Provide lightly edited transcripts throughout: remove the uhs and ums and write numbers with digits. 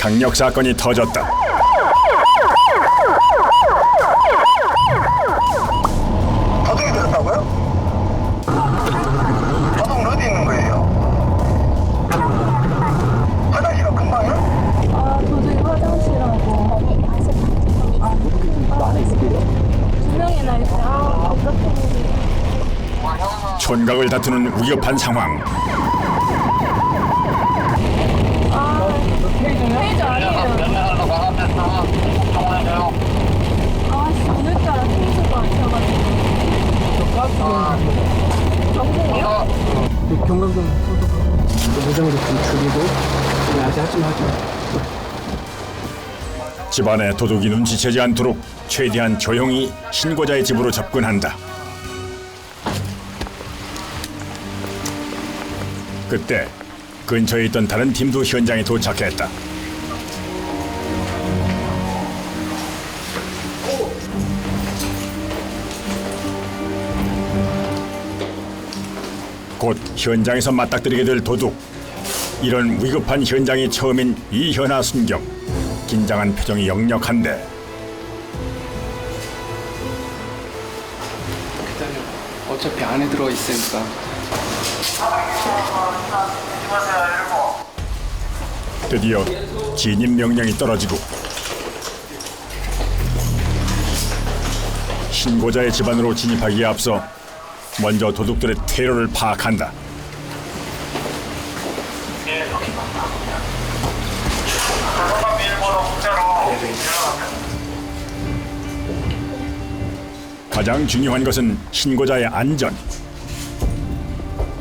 강력 사건이 터졌다. 도둑이 들었다고요? 도둑은 어디 있는 거예요? 화장실은 금방이요? 도저히 화장실하고 안에 있을게요. 두 명이나 있어요. 어떻게 촌각을 다투는 위급한 상황. 페이저 아니에요. 오늘따라 페이저가 아니어가지고. 전공이요? 경감금 소득 무정도 좀 줄이고 아직 하지 마죠. 집안의 도둑이 눈치채지 않도록 최대한 조용히 신고자의 집으로 접근한다. 그때 근처에 있던 다른 팀도 현장에 도착했다. 곧 현장에서 맞닥뜨리게 될 도둑. 이런 위급한 현장이 처음인 이현아 순경. 긴장한 표정이 역력한데 기다려. 어차피 안에 들어 있으니까. 드디어 진입 명령이 떨어지고 신고자의 집안으로 진입하기에 앞서 먼저 도둑들의 퇴로를 파악한다. 가장 중요한 것은 신고자의 안전.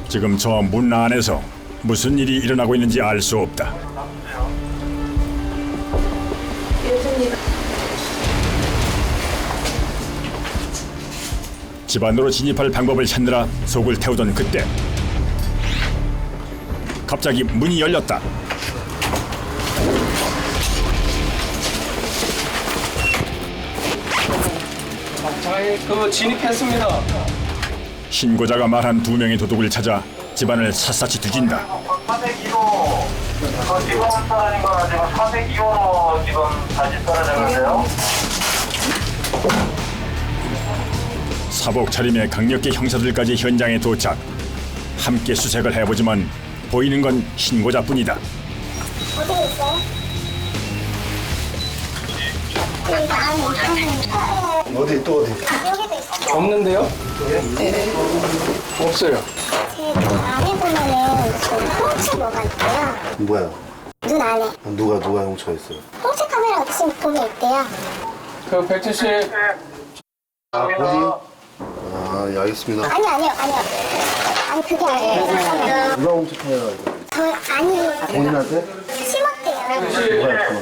지금 저 문 안에서 무슨 일이 일어나고 있는지 알 수 없다. 집안으로 진입할 방법을 찾느라 속을 태우던 그때 갑자기 문이 열렸다. 그 진입했습니다. 신고자가 말한 두 명의 도둑을 찾아 집안을 샅샅이 뒤진다. 402호 지금 떨어진 거는 지금 402호로 지금 다시 떨어졌는데요. 사복 차림의 강력계 형사들까지 현장에 도착. 함께 수색을 해보지만 보이는 건 신고자뿐이다. 어디 있어요? 어디 또 어디? 여기도 있어요. 없는데요? 네. 없어요. 제 안에 보면은 홍채 뭐가 있대요. 뭐야? 눈 안에. 누가 훔쳐 있어요? 홍채 카메라 지금 보면 있대요. 그 170. 어디? 아, 예, 알겠습니다. 아니요. 아니 그게 아니에요. 누가 훔쳐 카메라 이거? 아니 본인한테? 심었대요. 누가 심었어요?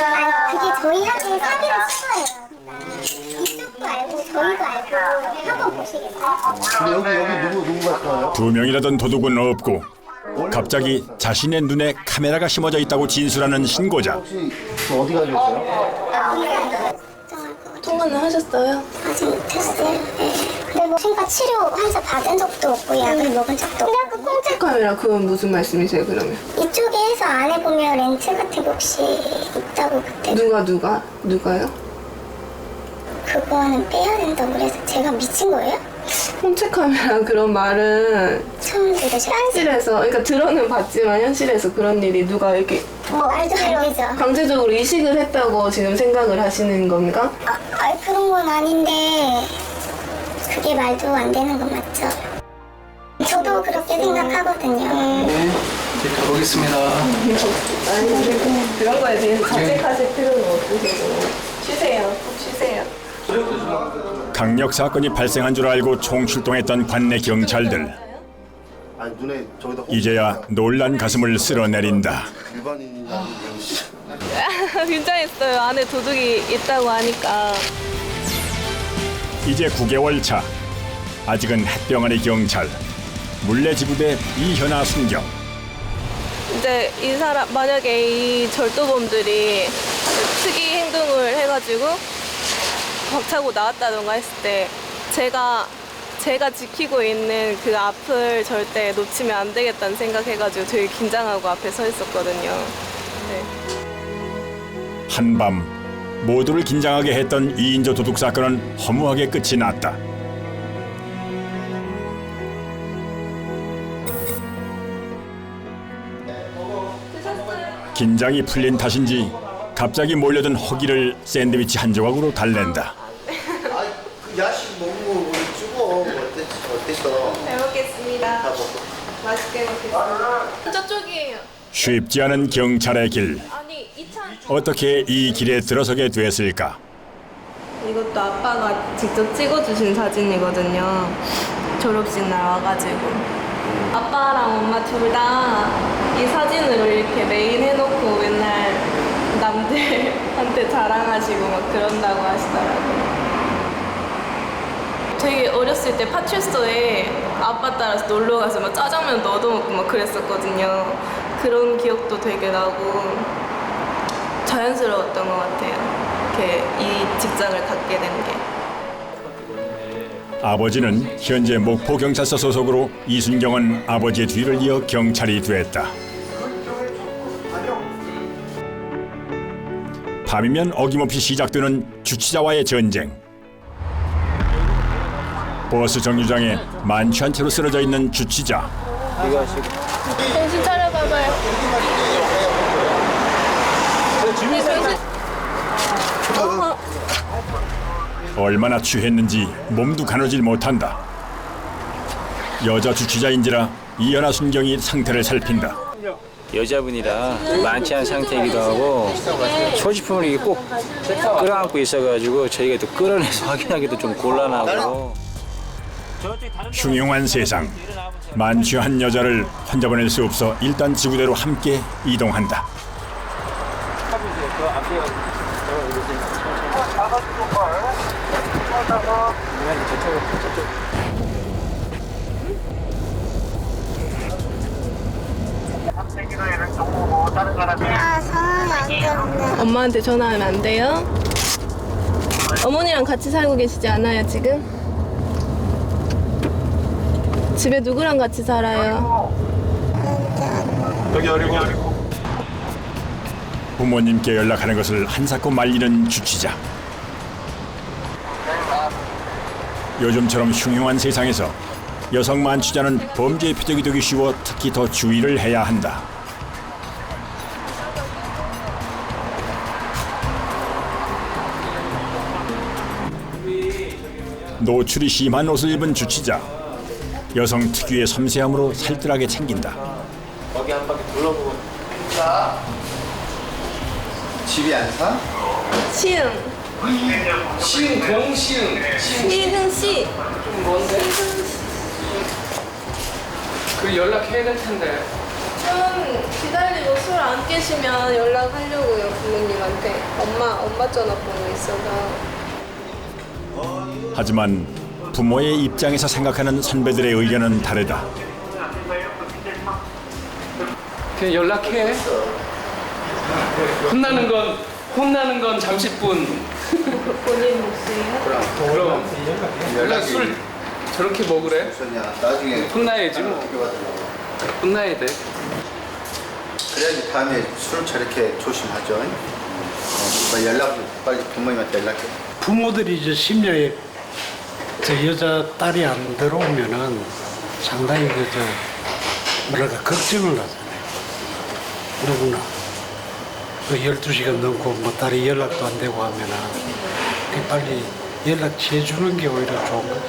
아니 그게 저희한테 사기를 친 거예요. 이쪽도 알고 저희도 알고 한번 보시겠어요? 근데 여기 누구가 있어요? 두 명이라던 도둑은 없고 갑자기 자신의 눈에 카메라가 심어져 있다고 진술하는 신고자. 혹시 저 어디 가셨어요? 통화는 하셨어요? 아직 못했어요. 네. 근데 뭐 제가 치료 환자 받은 적도 없고 약을 먹은 적도 없고. 그냥 그 공짜 카메라 그건 무슨 말씀이세요 그러면? 이쪽에서 안에 보면 렌즈 같은 게 혹시 있다고 그때 누가요? 그거는 빼야 된다고 그래서 제가 미친 거예요? 홈체 카메라 그런 말은 처음 들으셔. 현실에서 그러니까 들어는 봤지만 현실에서 그런 일이 누가 이렇게 말도 안 되죠. 강제적으로 이식을 했다고 지금 생각을 하시는 건가? 그런 건 아닌데 그게 말도 안 되는 건 맞죠? 저도 그렇게 생각하거든요. 네. 이제 가보겠습니다. 아니 그런 거에 대해서 자책하실 필요는 없으시고 쉬세요. 쉬세요. 강력 사건이 발생한 줄 알고 총출동했던 관내 경찰들. 아니 눈에 저기다 이제야 놀란 가슴을 쓸어내린다. 일반인이라는 긴장했어요. 안에 도둑이 있다고 하니까. 이제 9개월 차. 아직은 햇병아리 경찰. 물레지부대 이현아 순경. 이제 이 사람 만약에 이 절도범들이 특이 행동을 해가지고 벅차고 나왔다던가 했을 때 제가 지키고 있는 그 앞을 절대 놓치면 안 되겠다는 생각해가지고 되게 긴장하고 앞에 서 있었거든요. 네. 한밤 모두를 긴장하게 했던 2인조 도둑 사건은 허무하게 끝이 났다. 긴장이 풀린 탓인지 갑자기 몰려든 허기를 샌드위치 한 조각으로 달랜다. 그 야식 먹고 주고 어땠어? 잘 먹겠습니다. 맛있게 먹겠습니다. 저쪽이에요. 쉽지 않은 경찰의 길. 아니, 2차. 어떻게 이 길에 들어서게 됐을까? 이것도 아빠가 직접 찍어주신 사진이거든요. 졸업식 날 와가지고. 아빠랑 엄마 둘 다 이 사진으로 이렇게 메인 해놓고 맨날 남들한테 자랑하시고 막 그런다고 하시더라고요. 되게 어렸을 때 파출소에 아빠 따라서 놀러 가서 막 짜장면 얻어먹고 막 그랬었거든요. 그런 기억도 되게 나고 자연스러웠던 것 같아요. 이렇게 이 직장을 갖게 된 게. 아버지는 현재 목포경찰서 소속으로 이순경은 아버지의 뒤를 이어 경찰이 됐다. 밤이면 어김없이 시작되는 주치자와의 전쟁. 버스 정류장에 만취한 채로 쓰러져 있는 주치자. 정신 차려봐봐요. 얼마나 취했는지 몸도 가누질 못한다. 여자 주치자인지라 이연아 순경이 상태를 살핀다. 여자분이라 만취한 상태이기도 하고 소지품을 이게 꼭 끌어안고 있어가지고 저희가 또 끌어내서 확인하기도 좀 곤란하고. 흉흉한 세상. 만취한 여자를 혼자 보낼 수 없어 일단 지구대로 함께 이동한다. 아, 상황이 안 되는데. 엄마한테 전화하면 안 돼요? 어머니랑 같이 살고 계시지 않아요, 지금? 집에 누구랑 같이 살아요? 부모님께 연락하는 것을 한사코 말리는 주치자. 요즘처럼 흉흉한 세상에서 여성 만취자는 범죄의 표적이 되기 쉬워 특히 더 주의를 해야 한다. 노출이 심한 옷을 입은 주치자. 여성 특유의 섬세함으로 살뜰하게 챙긴다. 거기 한 바퀴 둘러보고. 집이 안 사? 시흥. 시흥 경시흥 시흥시. 좀 먼데? 그 연락해야 될 텐데. 좀 기다리고 술 안 깨시면 연락하려고요, 부모님한테. 엄마 전화번호 있어서. 하지만 부모의 입장에서 생각하는 선배들의 의견은 다르다. 그냥 연락해. 혼나는 건 잠시뿐. 본인 몫이에요? 그럼 연락 술 저렇게 먹으래? 나중에 혼나야지 뭐. 혼나야 돼. 그래야지 다음에 술 저렇게 조심하죠. 연락 빨리 부모님한테 연락해. 부모들이 이제 심야에 저 여자 딸이 안 들어오면은 상당히 뭐랄까 걱정을 하잖아요. 누구나. 그 12시간 넘고 뭐 딸이 연락도 안 되고 하면은 빨리 연락 취해주는 게 오히려 좋은 거죠.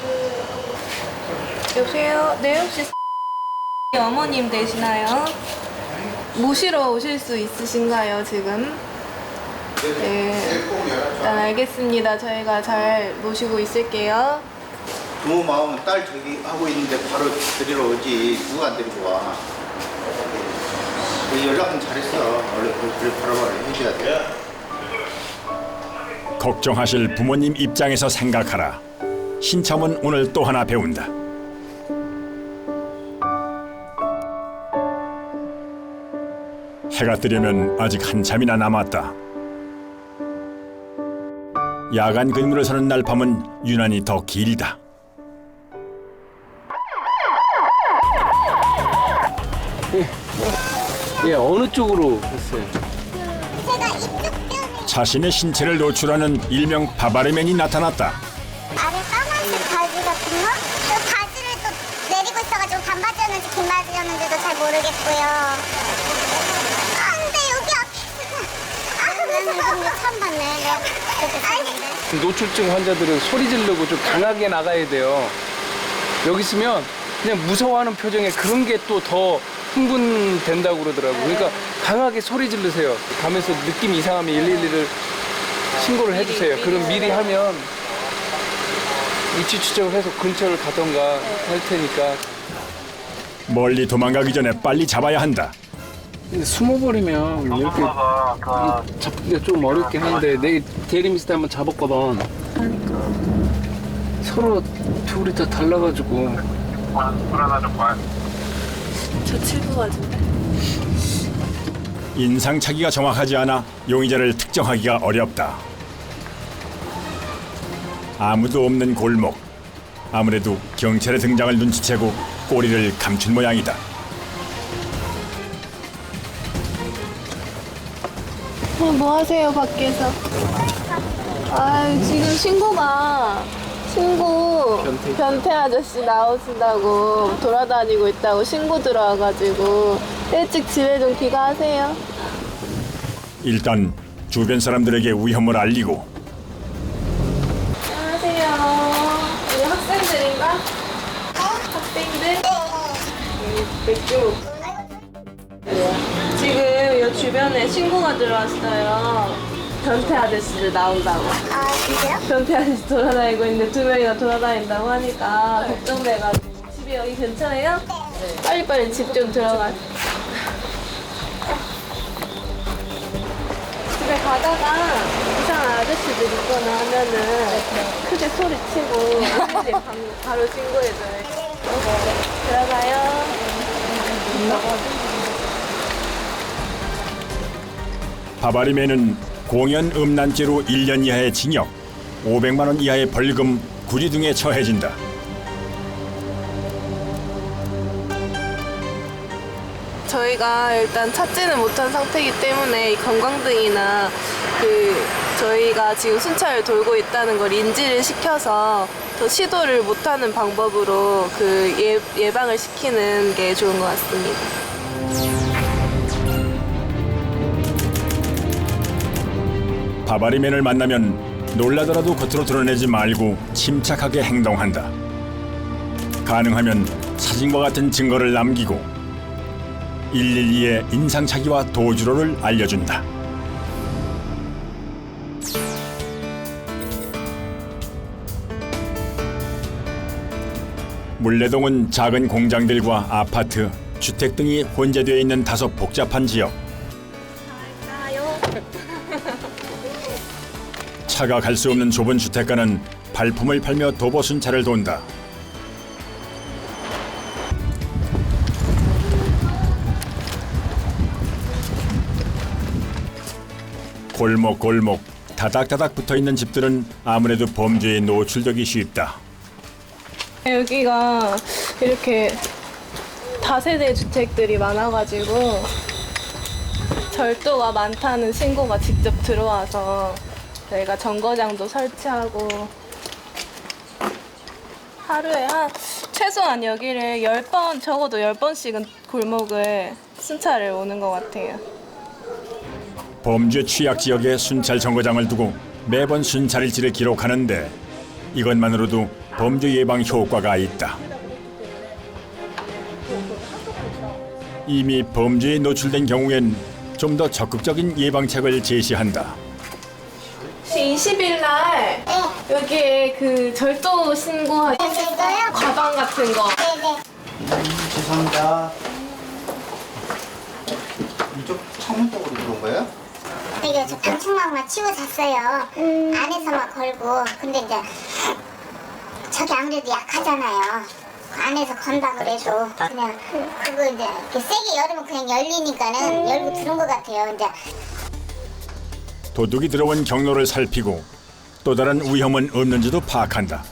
여보세요? 네, 혹시 어머님 되시나요? 모시러 오실 수 있으신가요, 지금? 네, 일단 알겠습니다. 저희가 잘 모시고 있을게요. 부모 마음은 딸 저기 하고 있는데 바로 데리러 오지. 누가 안 데리고 와. 연락은 잘했어. 원래 그걸 바로바로 해줘야 돼. 걱정하실 부모님 입장에서 생각하라. 신참은 오늘 또 하나 배운다. 해가 뜨려면 아직 한참이나 남았다. 야간 근무를 서는 날 밤은 유난히 더 길다. 예, 어느 쪽으로 했어요? 제가 이쪽 뼈에 자신의 신체를 노출하는 일명 바바리맨이 나타났다. 아래 까만색 바지 같은 거? 그 바지를 또 내리고 있어가지고 반바지였는지 긴 바지였는지도 잘 모르겠고요. 아 근데 여기 앞에 이거 처음 봤네. 내가 그렇게 생겼는데. 노출증 환자들은 소리 지르고 좀 강하게 나가야 돼요. 여기 있으면 그냥 무서워하는 표정에 그런 게 또 더 흥분된다고 그러더라고요. 그러니까 강하게 소리 지르세요. 가면서 느낌이 이상하면 112를 신고를 해주세요. 그럼 미리 하면 위치 추적을 해서 근처를 가던가 할 테니까. 멀리 도망가기 전에 빨리 잡아야 한다. 근데 숨어버리면 이렇게 잡기가 좀 어렵긴 한데 내일 대리미스 때 한번 잡았거든. 서로 둘이 다 달라가지고. 저 친구 같은데. 인상착의가 정확하지 않아 용의자를 특정하기가 어렵다. 아무도 없는 골목. 아무래도 경찰의 등장을 눈치채고 꼬리를 감춘 모양이다. 뭐 하세요 밖에서? 아 지금 변태 아저씨 나오신다고 돌아다니고 있다고 신고 들어와가지고 일찍 집에 좀 귀가하세요. 일단 주변 사람들에게 위험을 알리고 안녕하세요. 우리 학생들인가? 학생들? 맥주. 지금 이 주변에 신고가 들어왔어요. 변태 아저씨들 나온다고. 아 진짜요? 변태 아저씨 돌아다니고 있는데 2명이나 돌아다닌다고 하니까 걱정돼가지고. 집이 여기 괜찮아요? 네. 빨리빨리 집 좀 들어가. 집에 가다가 이상한 아저씨들 있거나 하면은 크게 소리치고 바로 신고해줘요. 들어가요. 바바리맨은 공연 음란죄로 1년 이하의 징역, 500만 원 이하의 벌금, 구리 등에 처해진다. 저희가 일단 찾지는 못한 상태이기 때문에 이 관광등이나 저희가 지금 순찰을 돌고 있다는 걸 인지를 시켜서 더 시도를 못하는 방법으로 예방을 시키는 게 좋은 것 같습니다. 바바리맨을 만나면 놀라더라도 겉으로 드러내지 말고 침착하게 행동한다. 가능하면 사진과 같은 증거를 남기고 112에 인상착의와 도주로를 알려준다. 물레동은 작은 공장들과 아파트, 주택 등이 혼재되어 있는 다소 복잡한 지역. 차가 갈 수 없는 좁은 주택가는 발품을 팔며 도보 순찰을 돈다. 골목골목 다닥다닥 붙어있는 집들은 아무래도 범죄에 노출되기 쉽다. 여기가 이렇게 다세대 주택들이 많아가지고 절도가 많다는 신고가 직접 들어와서 저희가 정거장도 설치하고 하루에 최소한 여기를 10번, 적어도 10번씩은 골목을 순찰을 오는 것 같아요. 범죄 취약 지역에 순찰 정거장을 두고 매번 순찰일지를 기록하는데 이것만으로도 범죄 예방 효과가 있다. 이미 범죄에 노출된 경우엔 좀 더 적극적인 예방책을 제시한다. 20일 날 여기에 절도 신고하셨어요? 가방 같은 거. 네네. 죄송합니다. 이쪽 창문 쪽으로 들어온 거예요? 이게 저 방충망만 치고 잤어요. 안에서만 걸고. 근데 이제 저기 아무래도 약하잖아요. 안에서 건다 그래도 그냥 그거 이제 이렇게 세게 열으면 그냥 열리니까는 열고 들은 것 같아요. 이제 도둑이 들어온 경로를 살피고 또 다른 위험은 없는지도 파악한다.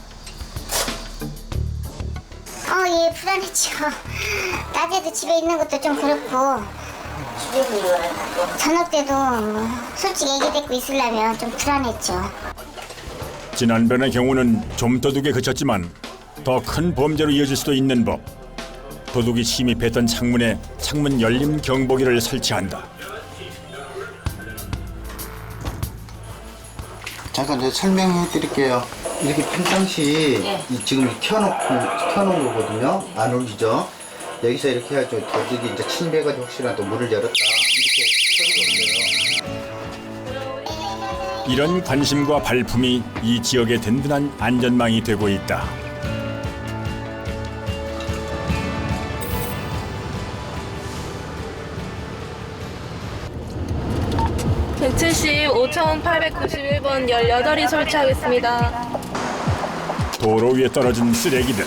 예 불안했죠. 낮에도 집에 있는 것도 좀 그렇고 저녁 때도 솔직히 애기 데리고 있으려면 좀 불안했죠. 지난번의 경우는 좀 도둑에 그쳤지만 더 큰 범죄로 이어질 수도 있는 법. 도둑이 침입했던 창문에 창문 열림 경보기를 설치한다. 잠깐 제가 설명해 드릴게요. 이렇게 평상시 지금 켜놓은 거거든요. 안 울리죠? 여기서 이렇게 해가지고 도둑이 이제 침입해가지고 혹시라도 문을 열었다. 이렇게 소리가 울려요. 이런 관심과 발품이 이 지역의 든든한 안전망이 되고 있다. (170) 5891번 18이 설치하겠습니다. 도로 위에 떨어진 쓰레기들.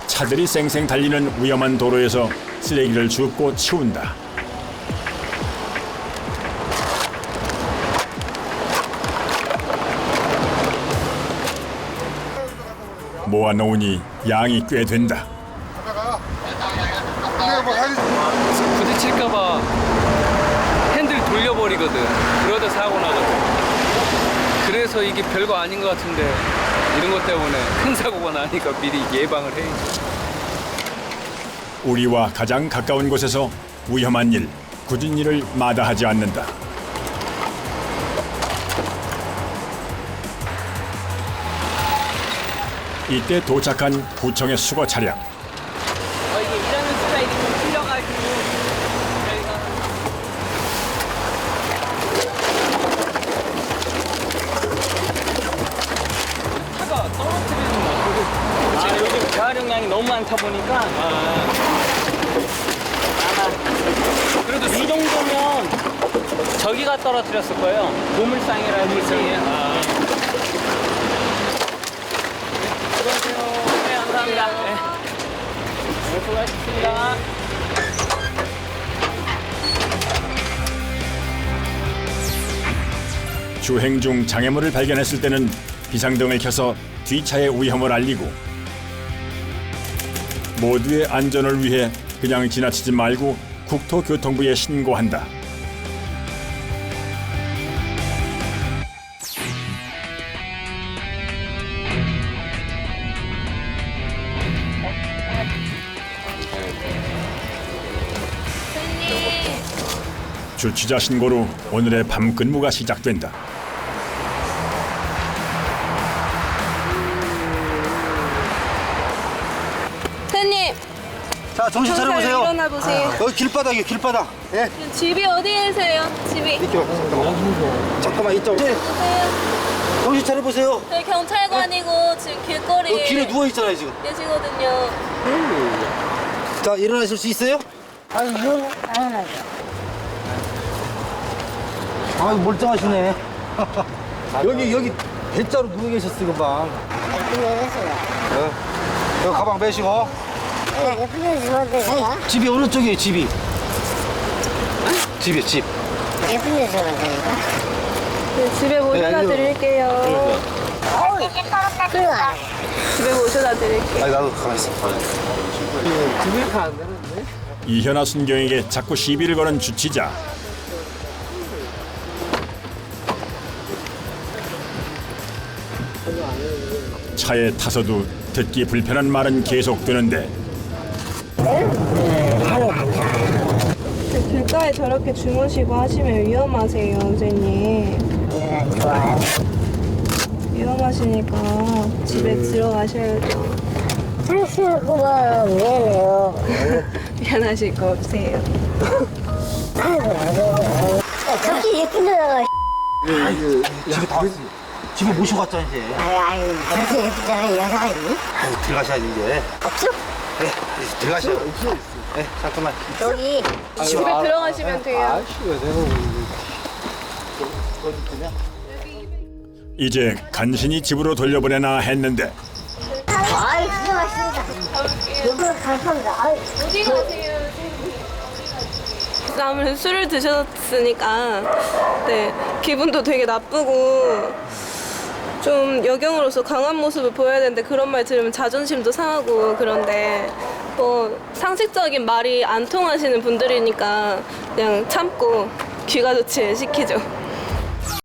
차들이 쌩쌩 달리는 위험한 도로에서 쓰레기를 줍고 치운다. 모아놓으니 양이 꽤 된다. 부딪힐까봐 핸들 돌려버리거든. 그러다 사고 나거든. 그래서 이게 별거 아닌 것 같은데 이런 것 때문에 큰 사고가 나니까 미리 예방을 해야지. 우리와 가장 가까운 곳에서 위험한 일, 굳은 일을 마다하지 않는다. 이때 도착한 구청의 수거 차량. 이게 일하는 스타일이 좀 틀려가지고 저희가 차가 떨어뜨리는 거. 제가 요즘 재활용량이 너무 많다 보니까 아마 그래도 이 정도면 저기가 떨어뜨렸을 거예요. 보물상이라든지. 수고하세요. 네, 감사합니다. 네. 수고하셨습니다. 주행 중 장애물을 발견했을 때는 비상등을 켜서 뒷차의 위험을 알리고 모두의 안전을 위해 그냥 지나치지 말고 국토교통부에 신고한다. 주치자 신고로 오늘의 밤 근무가 시작된다. 선생님, 자, 정신 차려보세요. 일어나 보세요. 여기 길바닥이에요, 길바닥. 예. 집이 어디 계세요? 집이. 잠깐만, 이쪽. 네. 정신 차려보세요. 저희 경찰관이고 지금 길거리에 여기 길에 누워있잖아요, 지금. 계시거든요. 자, 일어나실 수 있어요? 아유, 멀쩡하시네. 여기 대자로 누워 계셨어, 금방. 여기 가방 빼시고. 집이 어느 쪽이에요, 집이? 집이요, 집. 네, 집에 모셔다 드릴게요. 집에 모셔다 드릴게요. 아니, 나도 가만히 있어. 이현아 순경에게 자꾸 시비를 거는 주치자. 차에 타서도 듣기 불편한 말은 계속되는데 길가에 저렇게 주무시고 하시면 위험하세요, 선생님. 위험하시니까 집에 들어가셔야죠. 미안해요. 미안하실 거 없으세요. 저기 예쁜 여자가 집에 모시고 갔잖아, 이제. 아유 저렇게 예쁜 여자가 있니? 아유, 들어가셔야지, 이제. 없어? 네, 들어가셔요. 없어. 네, 잠깐만. 여기 집에 들어가시면 돼요. 이제 간신히 집으로 돌려보내나 했는데 아이 수고하십니다. 이거 감사합니다. 아이. 어디 가세요? 아무래도 술을 드셨으니까 네 기분도 되게 나쁘고 좀 여경으로서 강한 모습을 보여야 되는데 그런 말 들으면 자존심도 상하고 그런데 뭐 상식적인 말이 안 통하시는 분들이니까 그냥 참고 귀가 조치를 시키죠.